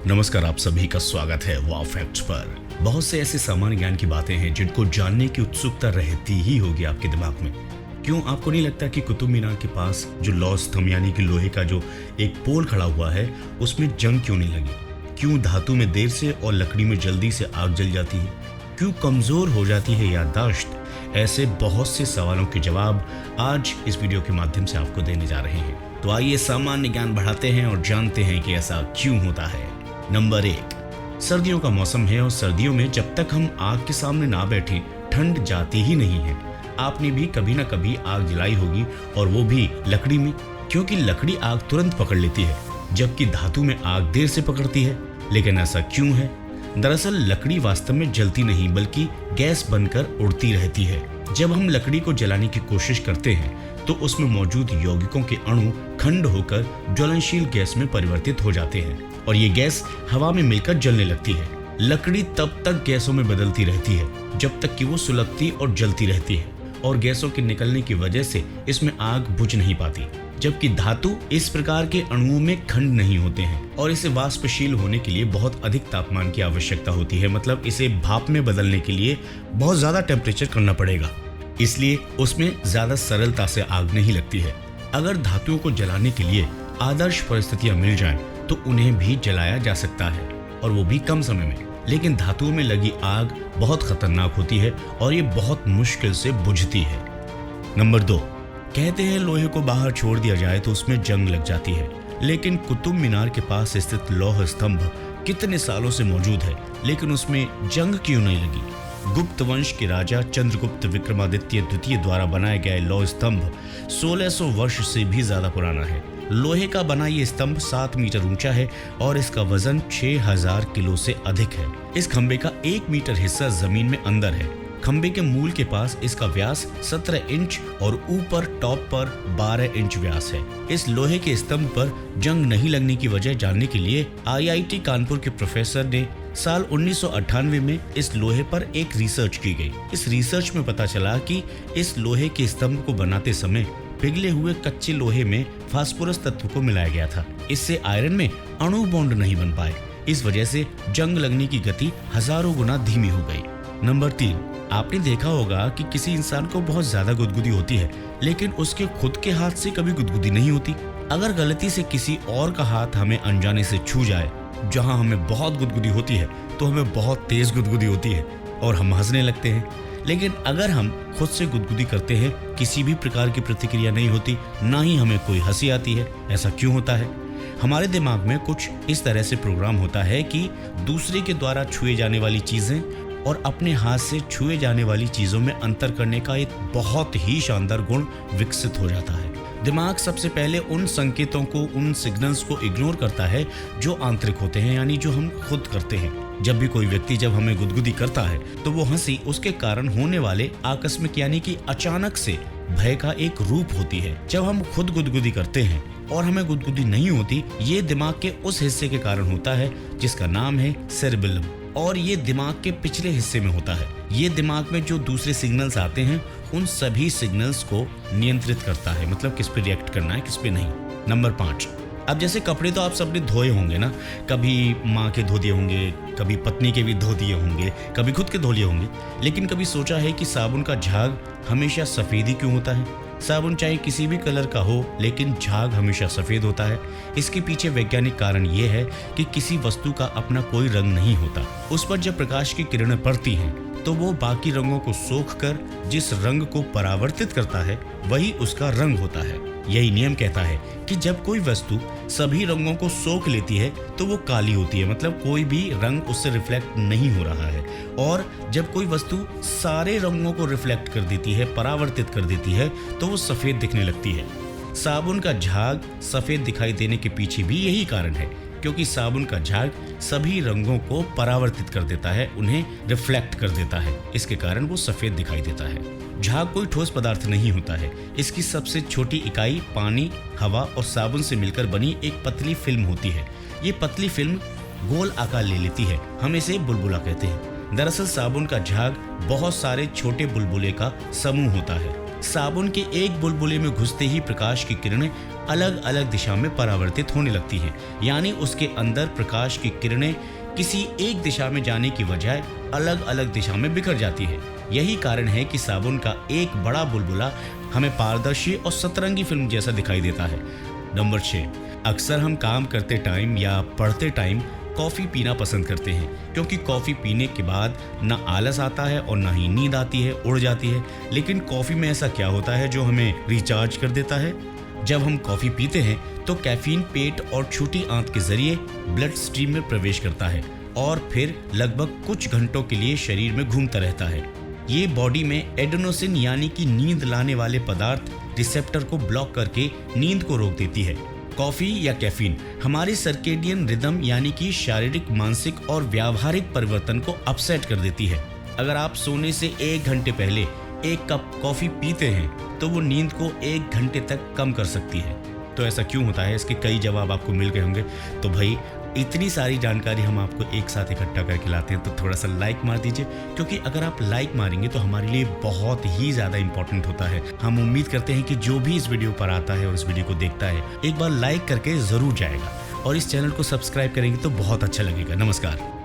नमस्कार, आप सभी का स्वागत है वाव फैक्ट्स पर। बहुत से ऐसे सामान्य ज्ञान की बातें हैं जिनको जानने की उत्सुकता रहती ही होगी आपके दिमाग में। क्यों आपको नहीं लगता कि कुतुब मीनार के पास जो लौह स्तंभ यानी कि लोहे का जो एक पोल खड़ा हुआ है उसमें जंग क्यों नहीं लगी? क्यों धातु में देर से और लकड़ी में जल्दी से आग जल जाती है? क्यों कमजोर हो जाती है याददाश्त? ऐसे बहुत से सवालों के जवाब आज इस वीडियो के माध्यम से आपको देने जा रहे हैं। तो आइए सामान्य ज्ञान बढ़ाते हैं और जानते हैं कि ऐसा क्यों होता है। नंबर 1, सर्दियों का मौसम है और सर्दियों में जब तक हम आग के सामने ना बैठे ठंड जाती ही नहीं है। आपने भी कभी ना कभी आग जलाई होगी और वो भी लकड़ी में, क्योंकि लकड़ी आग तुरंत पकड़ लेती है जबकि धातु में आग देर से पकड़ती है। लेकिन ऐसा क्यों है? दरअसल लकड़ी वास्तव में जलती नहीं बल्कि गैस बनकर उड़ती रहती है। जब हम लकड़ी को जलाने की कोशिश करते हैं तो उसमें मौजूद यौगिकों के अणु खंड होकर ज्वलनशील गैस में परिवर्तित हो जाते हैं और ये गैस हवा में मिलकर जलने लगती है। लकड़ी तब तक गैसों में बदलती रहती है जब तक कि वो सुलगती और जलती रहती है और गैसों के निकलने की वजह से इसमें आग बुझ नहीं पाती। जबकि धातु इस प्रकार के अणुओं में खंड नहीं होते हैं और इसे वाष्पशील होने के लिए बहुत अधिक तापमान की आवश्यकता होती है। मतलब इसे भाप में बदलने के लिए बहुत ज्यादा टेम्परेचर करना पड़ेगा, इसलिए उसमें ज्यादा सरलता से आग नहीं लगती है। अगर धातुओं को जलाने के लिए आदर्श परिस्थितियां मिल जाएं, तो उन्हें भी जलाया जा सकता है और वो भी कम समय में। लेकिन धातुओं में लगी आग बहुत खतरनाक होती है और ये बहुत मुश्किल से बुझती है। नंबर 2, कहते हैं लोहे को बाहर छोड़ दिया जाए तो उसमें जंग लग जाती है। लेकिन कुतुब मीनार के पास स्थित लौह स्तंभ कितने सालों से मौजूद है, लेकिन उसमें जंग क्यों नहीं लगी? गुप्त वंश के राजा चंद्रगुप्त विक्रमादित्य द्वितीय द्वारा बनाया गया लौह स्तंभ 1600 वर्ष से भी ज्यादा पुराना है। लोहे का बना ये स्तंभ 7 मीटर ऊंचा है और इसका वजन 6000 किलो से अधिक है। इस खंबे का 1 मीटर हिस्सा जमीन में अंदर है। खंबे के मूल के पास इसका व्यास 17 इंच और ऊपर टॉप पर 12 इंच व्यास है। इस लोहे के स्तंभ पर जंग नहीं लगने की वजह जानने के लिए IIT कानपुर के प्रोफेसर ने साल 1998 में इस लोहे पर एक रिसर्च की गई। इस रिसर्च में पता चला कि इस लोहे के स्तंभ को बनाते समय पिघले हुए कच्चे लोहे में फास्फोरस तत्व को मिलाया गया था। इससे आयरन में अणु बॉन्ड नहीं बन पाए। इस वजह से जंग लगने की गति हजारों गुना धीमी हो गई। नंबर 3, आपने देखा होगा कि किसी इंसान को बहुत ज्यादा गुदगुदी होती है लेकिन उसके खुद के हाथ से कभी गुदगुदी नहीं होती। अगर गलती से किसी और का हाथ हमें अनजाने से छू जाए जहां हमें बहुत गुदगुदी होती है तो हमें बहुत तेज गुदगुदी होती है और हम हंसने लगते हैं। लेकिन अगर हम खुद से गुदगुदी करते हैं किसी भी प्रकार की प्रतिक्रिया नहीं होती, ना ही हमें कोई हंसी आती है। ऐसा क्यों होता है? हमारे दिमाग में कुछ इस तरह से प्रोग्राम होता है कि दूसरे के द्वारा छुए जाने वाली चीजें और अपने हाथ से छुए जाने वाली चीजों में अंतर करने का एक बहुत ही शानदार गुण विकसित हो जाता है। दिमाग सबसे पहले उन संकेतों को, उन सिग्नल्स को इग्नोर करता है जो आंतरिक होते हैं, यानी जो हम खुद करते हैं। जब भी कोई व्यक्ति जब हमें गुदगुदी करता है तो वो हंसी उसके कारण होने वाले आकस्मिक यानी कि अचानक से भय का एक रूप होती है। जब हम खुद गुदगुदी करते हैं और हमें गुदगुदी नहीं होती, ये दिमाग के उस हिस्से के कारण होता है जिसका नाम है सेरेबेलम और ये दिमाग के पिछले हिस्से में होता है। ये दिमाग में जो दूसरे सिग्नल्स आते हैं उन सभी सिग्नल्स को नियंत्रित करता है, मतलब किस पे रिएक्ट करना है किस पे नहीं। नंबर 5, अब जैसे कपड़े तो आप सबने धोए होंगे ना, कभी माँ के धो दिए होंगे, कभी पत्नी के भी धो दिए होंगे, कभी खुद के धो लिए होंगे। लेकिन कभी सोचा है कि साबुन का झाग हमेशा सफेद ही क्यों होता है? साबुन चाहे किसी भी कलर का हो लेकिन झाग हमेशा सफेद होता है। इसके पीछे वैज्ञानिक कारण ये है कि किसी वस्तु का अपना कोई रंग नहीं होता। उस पर जब प्रकाश की किरणें पड़ती हैं तो वो बाकी रंगों को सोख कर जिस रंग को परावर्तित करता है वही उसका रंग होता है। यही नियम कहता है कि जब कोई वस्तु सभी रंगों को सोख लेती है तो वो काली होती है, मतलब कोई भी रंग उससे रिफ्लेक्ट नहीं हो रहा है। और जब कोई वस्तु सारे रंगों को रिफ्लेक्ट कर देती है, परावर्तित कर देती है, तो वो सफेद दिखने लगती है। साबुन का झाग सफेद दिखाई देने के पीछे भी यही कारण है, क्योंकि साबुन का झाग सभी रंगों को परावर्तित कर देता है, उन्हें रिफ्लेक्ट कर देता है। इसके कारण वो सफेद दिखाई देता है। झाग कोई ठोस पदार्थ नहीं होता है। इसकी सबसे छोटी इकाई पानी, हवा और साबुन से मिलकर बनी एक पतली फिल्म होती है। ये पतली फिल्म गोल आकार ले लेती है, हम इसे बुलबुला कहते हैं। दरअसल साबुन का झाग बहुत सारे छोटे बुलबुले का समूह होता है। साबुन के एक बुलबुले में घुसते ही प्रकाश की किरणें अलग अलग दिशा में परावर्तित होने लगती हैं। यानी उसके अंदर प्रकाश की किरणें किसी एक दिशा में जाने की बजाय अलग अलग दिशा में बिखर जाती है। यही कारण है कि साबुन का एक बड़ा बुलबुला हमें पारदर्शी और सतरंगी फिल्म जैसा दिखाई देता है। नंबर 6, अक्सर हम काम करते टाइम या पढ़ते टाइम कॉफ़ी पीना पसंद करते हैं, क्योंकि कॉफ़ी पीने के बाद ना आलस आता है और ना ही नींद आती है, उड़ जाती है। लेकिन कॉफ़ी में ऐसा क्या होता है जो हमें रिचार्ज कर देता है? जब हम कॉफ़ी पीते हैं तो कैफीन पेट और छोटी आंत के जरिए ब्लड स्ट्रीम में प्रवेश करता है और फिर लगभग कुछ घंटों के लिए शरीर में घूमता रहता है। ये बॉडी में एडेनोसिन यानी कि नींद लाने वाले पदार्थ रिसेप्टर को ब्लॉक करके नींद को रोक देती है। कॉफी या कैफीन हमारी सर्केडियन रिदम यानी कि शारीरिक, मानसिक और व्यावहारिक परिवर्तन को अपसेट कर देती है। अगर आप सोने से 1 घंटे पहले 1 कप कॉफी पीते हैं तो वो नींद को 1 घंटे तक कम कर सकती है। तो ऐसा क्यों होता है? इसके कई जवाब आपको मिल गए होंगे। तो भाई इतनी सारी जानकारी हम आपको एक साथ इकट्ठा करके लाते हैं, तो थोड़ा सा लाइक मार दीजिए, क्योंकि अगर आप लाइक मारेंगे तो हमारे लिए बहुत ही ज़्यादा इंपॉर्टेंट होता है। हम उम्मीद करते हैं कि जो भी इस वीडियो पर आता है और इस वीडियो को देखता है एक बार लाइक करके ज़रूर जाएगा और इस चैनल को सब्सक्राइब करेंगे तो बहुत अच्छा लगेगा। नमस्कार।